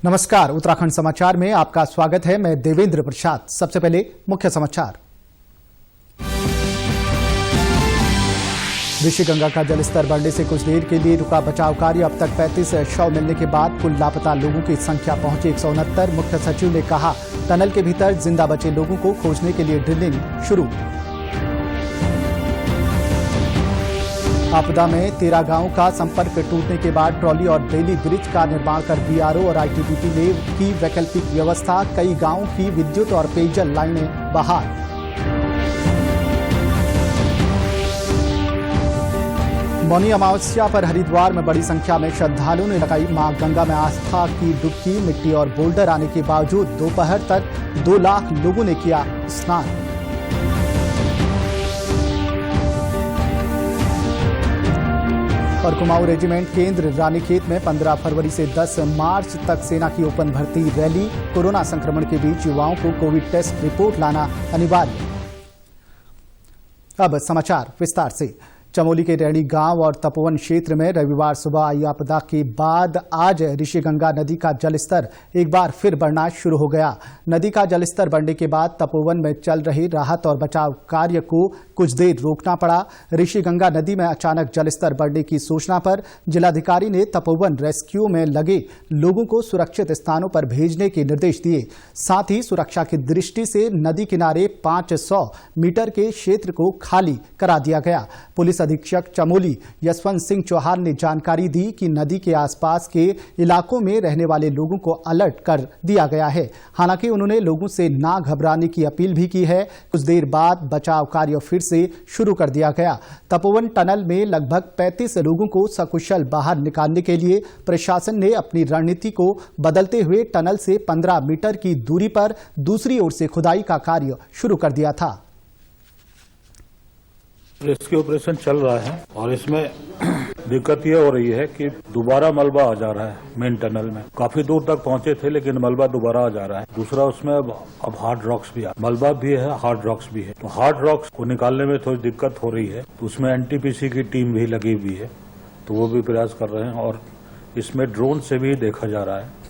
नमस्कार, उत्तराखंड समाचार में आपका स्वागत है। मैं देवेंद्र प्रसाद। सबसे पहले मुख्य समाचार। ऋषिगंगा का जलस्तर बढ़ने से कुछ देर के लिए रुका बचाव कार्य। अब तक 35 शव मिलने के बाद कुल लापता लोगों की संख्या पहुंची 169। मुख्य सचिव ने कहा, टनल के भीतर जिंदा बचे लोगों को खोजने के लिए ड्रिलिंग शुरू। आपदा में 13 गांवों का संपर्क टूटने के बाद ट्रॉली और बेली ब्रिज का निर्माण कर बीआरओ और आईटीबीपी ने की वैकल्पिक व्यवस्था। कई गांवों की विद्युत और पेयजल लाइनें बहाल। मौनी अमावस्या पर हरिद्वार में बड़ी संख्या में श्रद्धालुओं ने लगाई मां गंगा में आस्था की डुबकी। मिट्टी और बोल्डर आने के बावजूद दोपहर तक 2 लाख लोगों ने किया स्नान। और कुमाऊं रेजिमेंट केंद्र रानीखेत में 15 फरवरी से 10 मार्च तक सेना की ओपन भर्ती रैली। कोरोना संक्रमण के बीच युवाओं को कोविड टेस्ट रिपोर्ट लाना अनिवार्य। अब समाचार विस्तार से। चमोली के रैणी गांव और तपोवन क्षेत्र में रविवार सुबह आई आपदा के बाद आज ऋषिगंगा नदी का जलस्तर एक बार फिर बढ़ना शुरू हो गया। नदी का जलस्तर बढ़ने के बाद तपोवन में चल रहे राहत और बचाव कार्य को कुछ देर रोकना पड़ा। ऋषिगंगा नदी में अचानक जलस्तर बढ़ने की सूचना पर जिलाधिकारी ने तपोवन रेस्क्यू में लगे लोगों को सुरक्षित स्थानों पर भेजने के निर्देश दिए। साथ ही सुरक्षा की दृष्टि से नदी किनारे 500 मीटर के क्षेत्र को खाली करा दिया गया। पुलिस अधीक्षक चमोली यशवंत सिंह चौहान ने जानकारी दी कि नदी के आसपास के इलाकों में रहने वाले लोगों को अलर्ट कर दिया गया है। हालांकि उन्होंने लोगों से ना घबराने की अपील भी की है। कुछ देर बाद बचाव कार्य फिर से शुरू कर दिया गया। तपोवन टनल में लगभग 35 लोगों को सकुशल बाहर निकालने के लिए प्रशासन ने अपनी रणनीति को बदलते हुए टनल से 15 मीटर की दूरी पर दूसरी ओर से खुदाई का कार्य शुरू कर दिया था। रेस्क्यू ऑपरेशन चल रहा है और इसमें दिक्कत ये हो रही है कि दोबारा मलबा आ जा रहा है। मेन टनल में काफी दूर तक पहुंचे थे लेकिन मलबा दोबारा आ जा रहा है। दूसरा उसमें अब हार्ड रॉक्स भी है, मलबा भी है, हार्ड रॉक्स भी है। तो हार्ड रॉक्स को निकालने में थोड़ी दिक्कत हो रही है। तो उसमें एनटीपीसी की टीम भी लगी हुई है, तो वो भी प्रयास कर रहे हैं और इसमें ड्रोन से भी देखा जा रहा है।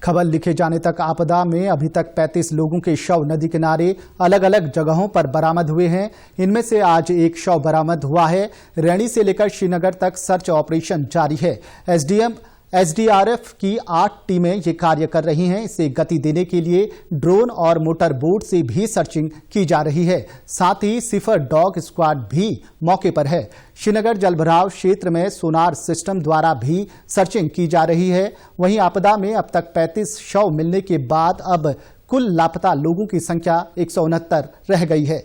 खबर लिखे जाने तक आपदा में अभी तक 35 लोगों के शव नदी किनारे अलग अलग जगहों पर बरामद हुए हैं। इनमें से आज एक शव बरामद हुआ है। रैणी से लेकर श्रीनगर तक सर्च ऑपरेशन जारी है। एसडीआरएफ की 8 टीमें ये कार्य कर रही हैं। इसे गति देने के लिए ड्रोन और मोटर बोट से भी सर्चिंग की जा रही है। साथ ही सिफर डॉग स्क्वाड भी मौके पर है। श्रीनगर जलभराव क्षेत्र में सोनार सिस्टम द्वारा भी सर्चिंग की जा रही है। वहीं आपदा में अब तक 35 शव मिलने के बाद अब कुल लापता लोगों की संख्या 169 रह गई है।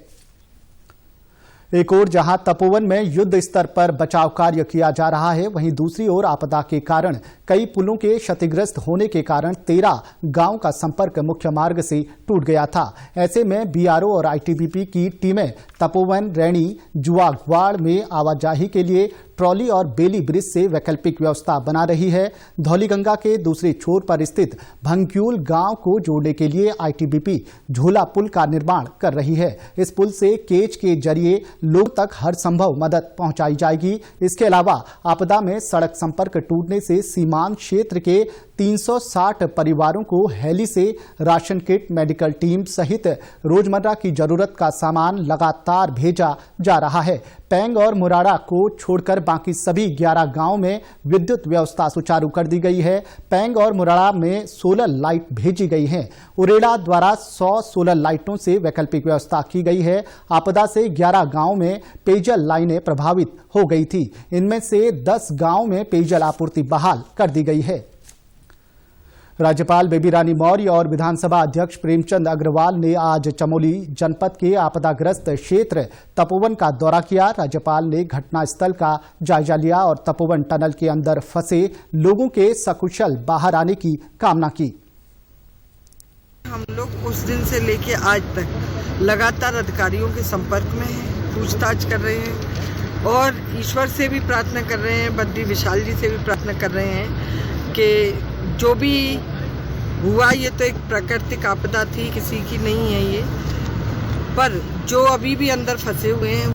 एक ओर जहां तपोवन में युद्ध स्तर पर बचाव कार्य किया जा रहा है, वहीं दूसरी ओर आपदा के कारण कई पुलों के क्षतिग्रस्त होने के कारण 13 गांव का संपर्क मुख्य मार्ग से टूट गया था। ऐसे में बीआरओ और आईटीबीपी की टीमें तपोवन, रैणी, जुआगवाड़ में आवाजाही के लिए ट्रॉली और बेली ब्रिज से वैकल्पिक व्यवस्था बना रही है। धौलीगंगा के दूसरे छोर पर स्थित भंग्यूल गांव को जोड़ने के लिए आईटीबीपी झोला पुल का निर्माण कर रही है। इस पुल से केज के जरिए लोगों तक हर संभव मदद पहुंचाई जाएगी। इसके अलावा आपदा में सड़क संपर्क टूटने से सीमांत क्षेत्र के 360 परिवारों को हेली से राशन किट, मेडिकल टीम सहित रोजमर्रा की जरूरत का सामान लगातार भेजा जा रहा है। पैंग और मुराड़ा को छोड़कर बाकी सभी 11 गांवों में विद्युत व्यवस्था सुचारू कर दी गई है। पैंग और मुराड़ा में सोलर लाइट भेजी गई हैं। उरेड़ा द्वारा 100 सोलर लाइटों से वैकल्पिक व्यवस्था की गई है। आपदा से 11 गांवों में पेयजल लाइनें प्रभावित हो गई थी। इनमें से 10 गांवों में पेयजल आपूर्ति बहाल कर दी गई है। राज्यपाल बेबी रानी मौर्य और विधानसभा अध्यक्ष प्रेमचंद अग्रवाल ने आज चमोली जनपद के आपदाग्रस्त क्षेत्र तपोवन का दौरा किया। राज्यपाल ने घटनास्थल का जायजा लिया और तपोवन टनल के अंदर फंसे लोगों के सकुशल बाहर आने की कामना की। हम लोग उस दिन से लेके आज तक लगातार अधिकारियों के संपर्क में हैं, पूछताछ कर रहे हैं और ईश्वर से भी प्रार्थना कर रहे हैं, बद्री विशाल जी से भी प्रार्थना कर रहे हैं कि जो भी हुआ ये तो एक प्राकृतिक आपदा थी, किसी की नहीं है ये, पर जो अभी भी अंदर फंसे हुए हैं।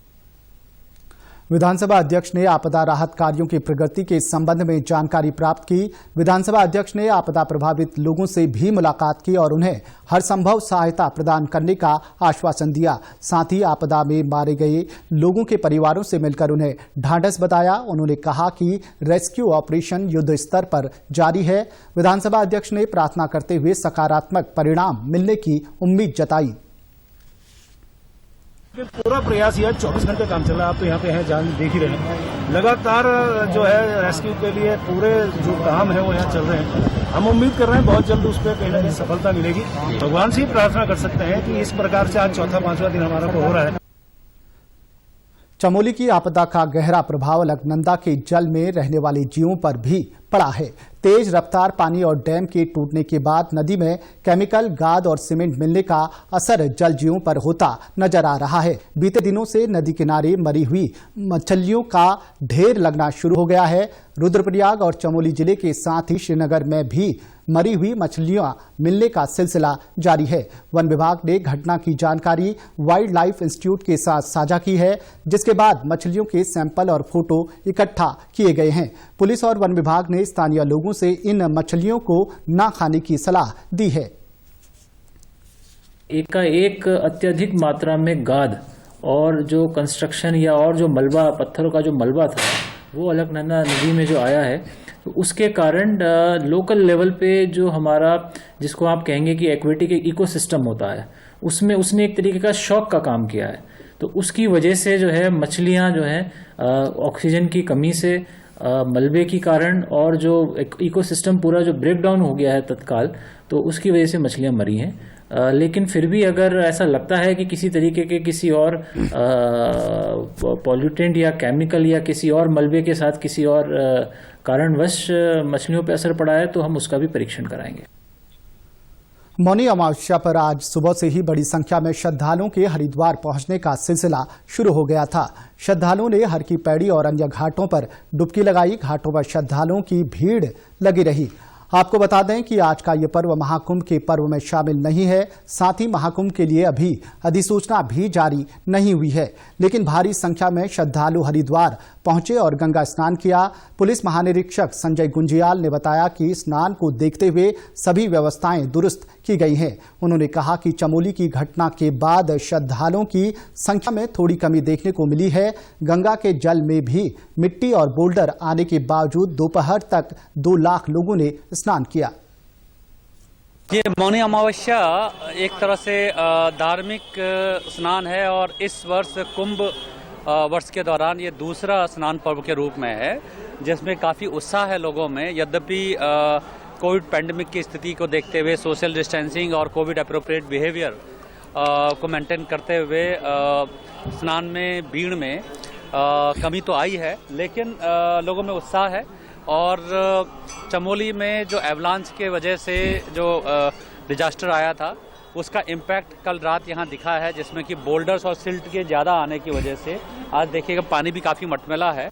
विधानसभा अध्यक्ष ने आपदा राहत कार्यों की प्रगति के संबंध में जानकारी प्राप्त की। विधानसभा अध्यक्ष ने आपदा प्रभावित लोगों से भी मुलाकात की और उन्हें हर संभव सहायता प्रदान करने का आश्वासन दिया। साथ ही आपदा में मारे गए लोगों के परिवारों से मिलकर उन्हें ढांढस बताया। उन्होंने कहा कि रेस्क्यू ऑपरेशन युद्ध स्तर पर जारी है। विधानसभा अध्यक्ष ने प्रार्थना करते हुए सकारात्मक परिणाम मिलने की उम्मीद जताई। पूरा प्रयास यह 24 घंटे काम चल रहा है। आप तो यहाँ पे हैं, जान देख ही रहे हैं। लगातार जो है रेस्क्यू के लिए पूरे जो काम है वो यहाँ चल रहे हैं। हम उम्मीद कर रहे हैं बहुत जल्द उस पर कहीं ना कहीं सफलता मिलेगी। भगवान से ही प्रार्थना कर सकते हैं कि इस प्रकार से आज चौथा पांचवा दिन हमारा हो रहा है। चमोली की आपदा का गहरा प्रभाव अलकनंदा के जल में रहने वाले जीवों पर भी पड़ा है। तेज रफ्तार पानी और डैम के टूटने के बाद नदी में केमिकल, गाद और सीमेंट मिलने का असर जल जीवों पर होता नजर आ रहा है। बीते दिनों से नदी किनारे मरी हुई मछलियों का ढेर लगना शुरू हो गया है। रुद्रप्रयाग और चमोली जिले के साथ ही श्रीनगर में भी मरी हुई मछलियां मिलने का सिलसिला जारी है। वन विभाग ने घटना की जानकारी वाइल्ड लाइफ इंस्टीट्यूट के साथ साझा की है, जिसके बाद मछलियों के सैंपल और फोटो इकट्ठा किए गए हैं। पुलिस और वन विभाग ने स्थानीय लोगों से इन मछलियों को न खाने की सलाह दी है। एक अत्यधिक मात्रा में गाद और जो कंस्ट्रक्शन या और जो मलबा, पत्थरों का जो मलबा था वो अलकनंदा नदी में जो आया है, तो उसके कारण लोकल लेवल पे जो हमारा, जिसको आप कहेंगे कि एक्वेटिक इकोसिस्टम होता है, उसमें उसने एक तरीके का शॉक का काम किया है। तो उसकी वजह से जो है मछलियां जो है ऑक्सीजन की कमी से, मलबे के कारण और जो इकोसिस्टम पूरा जो ब्रेक डाउन हो गया है तत्काल, तो उसकी वजह से मछलियां मरी हैं। लेकिन फिर भी अगर ऐसा लगता है कि किसी तरीके के किसी और पॉल्यूटेंट या केमिकल या किसी और मलबे के साथ किसी और कारणवश मछलियों पर असर पड़ा है, तो हम उसका भी परीक्षण कराएंगे। मौनी अमावस्या पर आज सुबह से ही बड़ी संख्या में श्रद्धालुओं के हरिद्वार पहुंचने का सिलसिला शुरू हो गया था। श्रद्धालुओं ने हर की पैड़ी और अन्य घाटों पर डुबकी लगाई। घाटों पर श्रद्धालुओं की भीड़ लगी रही। आपको बता दें कि आज का ये पर्व महाकुंभ के पर्व में शामिल नहीं है। साथ ही महाकुंभ के लिए अभी अधिसूचना भी जारी नहीं हुई है, लेकिन भारी संख्या में श्रद्धालु हरिद्वार पहुंचे और गंगा स्नान किया। पुलिस महानिरीक्षक संजय गुंजियाल ने बताया कि स्नान को देखते हुए सभी व्यवस्थाएं दुरुस्त की गई हैं। उन्होंने कहा कि चमोली की घटना के बाद श्रद्धालुओं की संख्या में थोड़ी कमी देखने को मिली है। गंगा के जल में भी मिट्टी और बोल्डर आने के बावजूद दोपहर तक 2 लाख लोगों ने स्नान किया। ये मौनी अमावस्या एक तरह से धार्मिक स्नान है और इस वर्ष कुंभ वर्ष के दौरान ये दूसरा स्नान पर्व के रूप में है, जिसमें काफ़ी उत्साह है लोगों में। यद्यपि कोविड पैंडेमिक की स्थिति को देखते हुए सोशल डिस्टेंसिंग और कोविड अप्रोप्रिएट बिहेवियर को मेंटेन करते हुए स्नान में भीड़ में कमी तो आई है, लेकिन लोगों में उत्साह है। और चमोली में जो एवलांच के वजह से जो डिजास्टर आया था, उसका इम्पैक्ट कल रात यहाँ दिखा है, जिसमें कि बोल्डर्स और सिल्ट के ज़्यादा आने की वजह से आज देखिएगा पानी भी काफ़ी मटमैला है।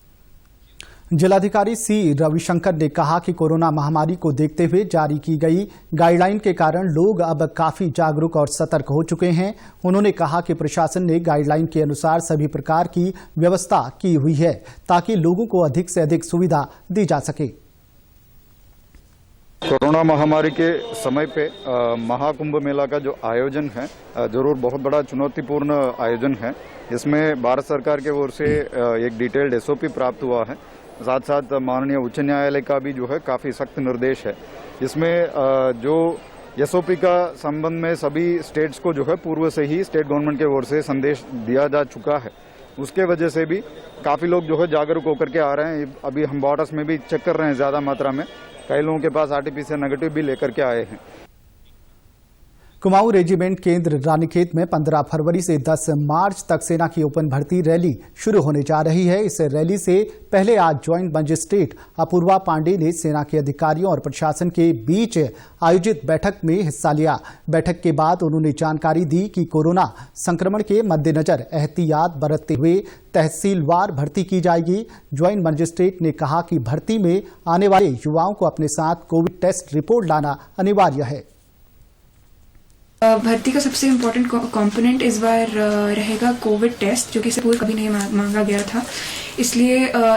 जिलाधिकारी सी रविशंकर ने कहा कि कोरोना महामारी को देखते हुए जारी की गई गाइडलाइन के कारण लोग अब काफी जागरूक और सतर्क हो चुके हैं। उन्होंने कहा कि प्रशासन ने गाइडलाइन के अनुसार सभी प्रकार की व्यवस्था की हुई है ताकि लोगों को अधिक से अधिक सुविधा दी जा सके। कोरोना महामारी के समय पे महाकुंभ मेला का जो आयोजन है जरूर बहुत बड़ा चुनौतीपूर्ण आयोजन है। इसमें भारत सरकार की ओर से एक डिटेल्ड एसओपी प्राप्त हुआ है। साथ साथ माननीय उच्च न्यायालय का भी जो है काफ़ी सख्त निर्देश है। इसमें जो एसओपी का संबंध में सभी स्टेट्स को जो है पूर्व से ही स्टेट गवर्नमेंट के ओर से संदेश दिया जा चुका है। उसके वजह से भी काफ़ी लोग जो है जागरूक होकर के आ रहे हैं। अभी हम बॉर्डर्स में भी चेक कर रहे हैं ज़्यादा मात्रा में। कई लोगों के पास आरटीपीसीआर नेगेटिव भी लेकर के आए हैं। कुमाऊं रेजिमेंट केंद्र रानीखेत में 15 फरवरी से 10 मार्च तक सेना की ओपन भर्ती रैली शुरू होने जा रही है। इस रैली से पहले आज ज्वाइंट मजिस्ट्रेट अपूर्वा पांडे ने सेना के अधिकारियों और प्रशासन के बीच आयोजित बैठक में हिस्सा लिया। बैठक के बाद उन्होंने जानकारी दी कि कोरोना संक्रमण के मद्देनजर एहतियात बरतते हुए तहसीलवार भर्ती की जाएगी। ज्वाइंट मजिस्ट्रेट ने कहा कि भर्ती में आने वाले युवाओं को अपने साथ कोविड टेस्ट रिपोर्ट लाना अनिवार्य है। भर्ती का सबसे इम्पोर्टेंट कंपोनेंट इस बार रहेगा कोविड टेस्ट, जो कि इससे पूर्व कभी नहीं मांगा गया था। इसलिए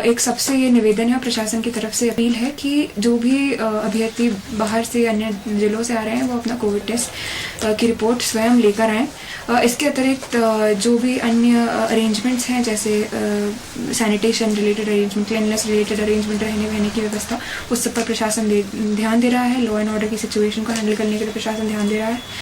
एक सबसे ये निवेदन है प्रशासन की तरफ से, अपील है कि जो भी अभ्यर्थी बाहर से अन्य जिलों से आ रहे हैं वो अपना कोविड टेस्ट की रिपोर्ट स्वयं लेकर आएँ। इसके अतिरिक्त जो भी अन्य अरेंजमेंट्स हैं, जैसे sanitation related arrangement, cleanness related arrangement, रहने वहने की व्यवस्था, उस सब पर प्रशासन ध्यान दे रहा है। लॉ एंड ऑर्डर की सिचुएशन को हैंडल करने के लिए प्रशासन ध्यान दे रहा है।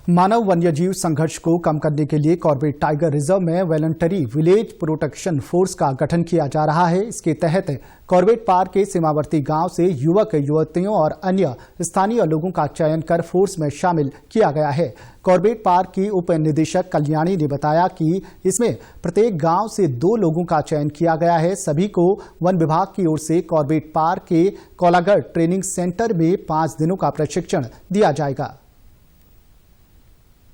मानव वन्यजीव संघर्ष को कम करने के लिए कॉर्बेट टाइगर रिजर्व में वॉलंटरी विलेज प्रोटेक्शन फोर्स का गठन किया जा रहा है। इसके तहत कॉर्बेट पार्क के सीमावर्ती गांव से युवक युवतियों और अन्य स्थानीय लोगों का चयन कर फोर्स में शामिल किया गया है। कॉर्बेट पार्क की उप निदेशक कल्याणी ने बताया कि इसमें प्रत्येक गांव से 2 लोगों का चयन किया गया है। सभी को वन विभाग की ओर से कॉर्बेट पार्क के कोलागढ़ ट्रेनिंग सेंटर में 5 दिनों का प्रशिक्षण दिया जाएगा।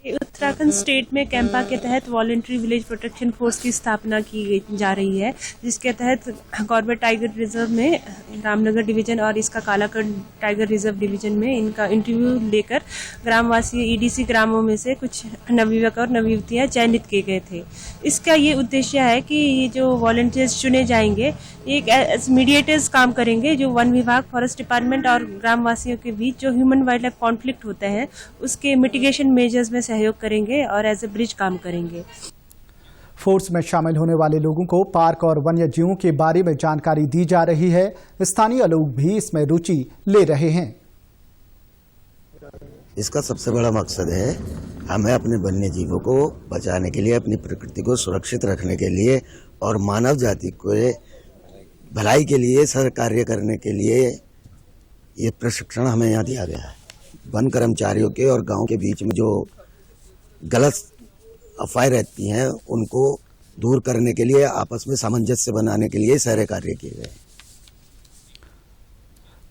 उत्तराखंड स्टेट में कैंपा के तहत वॉलंटरी विलेज प्रोटेक्शन फोर्स की स्थापना की जा रही है, जिसके तहत कॉर्बेट टाइगर रिजर्व में रामनगर डिवीजन और इसका कालाकड़ टाइगर रिजर्व डिवीजन में इनका इंटरव्यू लेकर ग्रामवासी ईडीसी ग्रामों में से कुछ नवयुवक और नवयुवतियां चयनित किए गए थे। इसका ये उद्देश्य है कि ये जो वॉलंटियर्स चुने जाएंगे एक एज मीडिएटर्स काम करेंगे, जो वन विभाग, फॉरेस्ट डिपार्टमेंट और ग्रामवासियों के बीच जो ह्यूमन वाइल्ड लाइफ कॉन्फ्लिक्ट होते हैं उसके मिटिगेशन मेजर्स में सहयोग करेंगे और एज ए ब्रिज काम करेंगे। फोर्स में शामिल होने वाले लोगों को पार्क और वन्य जीवों के बारे में जानकारी दी जा रही है। स्थानीय लोग भी इसमें रुचि ले रहे हैं। इसका सबसे बड़ा मकसद है हमें अपने वन्य जीवों को बचाने के लिए, अपनी प्रकृति को सुरक्षित रखने के लिए और मानव जाति को भलाई के लिए सर कार्य करने के लिए ये प्रशिक्षण हमें यहाँ दिया गया है। वन कर्मचारियों के और गांव के बीच में जो गलत अफवाहें रहती हैं उनको दूर करने के लिए, आपस में सामंजस्य बनाने के लिए सारे कार्य किए गए।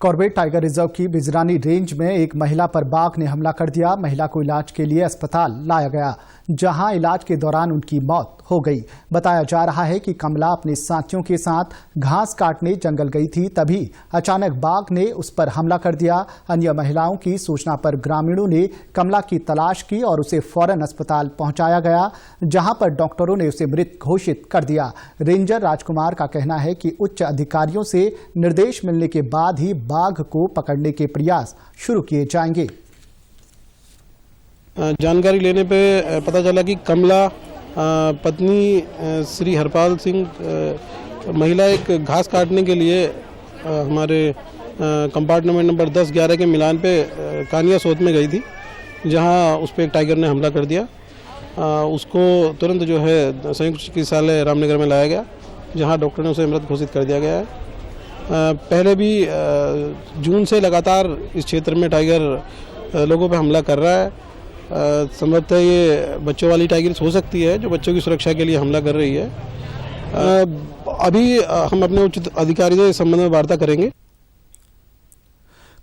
कॉर्बेट टाइगर रिजर्व की बिजरानी रेंज में एक महिला पर बाघ ने हमला कर दिया। महिला को इलाज के लिए अस्पताल लाया गया, जहां इलाज के दौरान उनकी मौत हो गई। बताया जा रहा है कि कमला अपने साथियों के साथ घास काटने जंगल गई थी, तभी अचानक बाघ ने उस पर हमला कर दिया। अन्य महिलाओं की सूचना पर ग्रामीणों ने कमला की तलाश की और उसे फौरन अस्पताल पहुंचाया गया, जहां पर डॉक्टरों ने उसे मृत घोषित कर दिया। रेंजर राजकुमार का कहना है कि उच्च अधिकारियों से निर्देश मिलने के बाद ही बाघ को पकड़ने के प्रयास शुरू किए जाएंगे। जानकारी लेने पे पता चला कि कमला पत्नी श्री हरपाल सिंह महिला एक घास काटने के लिए हमारे कंपार्टमेंट नंबर 10-11 के मिलान पे कानिया सोत में गई थी, जहां उस पर एक टाइगर ने हमला कर दिया। उसको तुरंत जो है संयुक्त चिकित्सालय रामनगर में लाया गया, जहां डॉक्टर ने उसे मृत घोषित कर दिया गया है। पहले भी जून से लगातार इस क्षेत्र में टाइगर लोगों पर हमला कर रहा है। संभवतः ये बच्चों वाली टाइगर हो सकती है जो बच्चों की सुरक्षा के लिए हमला कर रही है। अभी हम अपने उच्च अधिकारी से इस संबंध में वार्ता करेंगे।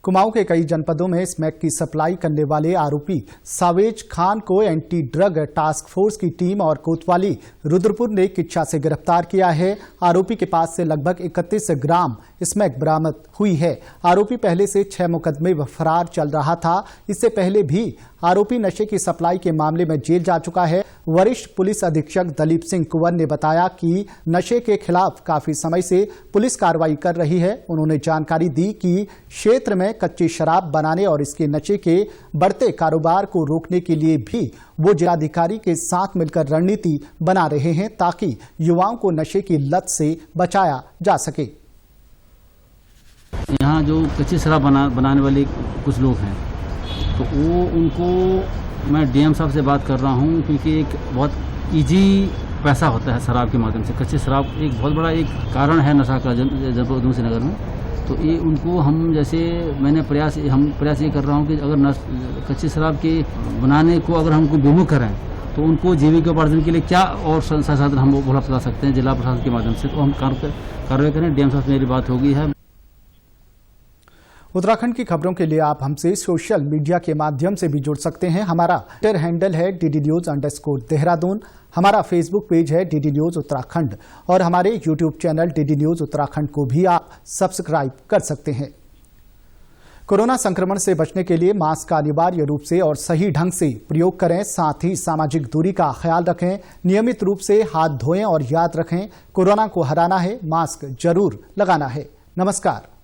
कुमाऊं के कई जनपदों में स्मैक की सप्लाई करने वाले आरोपी सावेज खान को एंटी ड्रग टास्क फोर्स की टीम और कोतवाली रुद्रपुर ने किच्छा से गिरफ्तार किया है। आरोपी के पास से लगभग 31 ग्राम स्मैक बरामद हुई है। आरोपी पहले से 6 मुकदमे में फरार चल रहा था। इससे पहले भी आरोपी नशे की सप्लाई के मामले में जेल जा चुका है। वरिष्ठ पुलिस अधीक्षक दलीप सिंह कुंवर ने बताया कि नशे के खिलाफ काफी समय से पुलिस कार्रवाई कर रही है। उन्होंने जानकारी दी कि क्षेत्र में कच्ची शराब बनाने और इसके नशे के बढ़ते कारोबार को रोकने के लिए भी वो जिलाधिकारी के साथ मिलकर रणनीति बना रहे हैं, ताकि युवाओं को नशे की लत से बचाया जा सके। यहाँ जो कच्ची शराब बनाने वाले कुछ लोग हैं, तो वो उनको मैं डीएम साहब से बात कर रहा हूँ, क्योंकि एक बहुत इजी पैसा होता है शराब के माध्यम से। कच्ची शराब एक बहुत बड़ा एक कारण है नशा का जनपद उधमसिंह नगर में। तो ये उनको हम जैसे हम प्रयास ये कर रहा हूँ कि अगर कच्ची शराब के बनाने को अगर हमको विमुख करें तो उनको जीविकोपार्जन के लिए क्या और संसाधन हम उपलब्ध करा सकते हैं जिला प्रशासन के माध्यम से, तो हम कार्रवाई करें। डीएम साहब से मेरी बात हो गई है। उत्तराखंड की खबरों के लिए आप हमसे सोशल मीडिया के माध्यम से भी जुड़ सकते हैं। हमारा ट्विटर हैंडल है DD News_देहरादून। हमारा फेसबुक पेज है DD News उत्तराखंड और हमारे YouTube channel DD News Uttarakhand को भी आप सब्सक्राइब कर सकते हैं। कोरोना संक्रमण से बचने के लिए मास्क का अनिवार्य रूप से और सही ढंग से प्रयोग करें। साथ ही सामाजिक दूरी का ख्याल रखें, नियमित रूप से हाथ धोएं और याद रखें, कोरोना को हराना है, मास्क जरूर लगाना है। नमस्कार।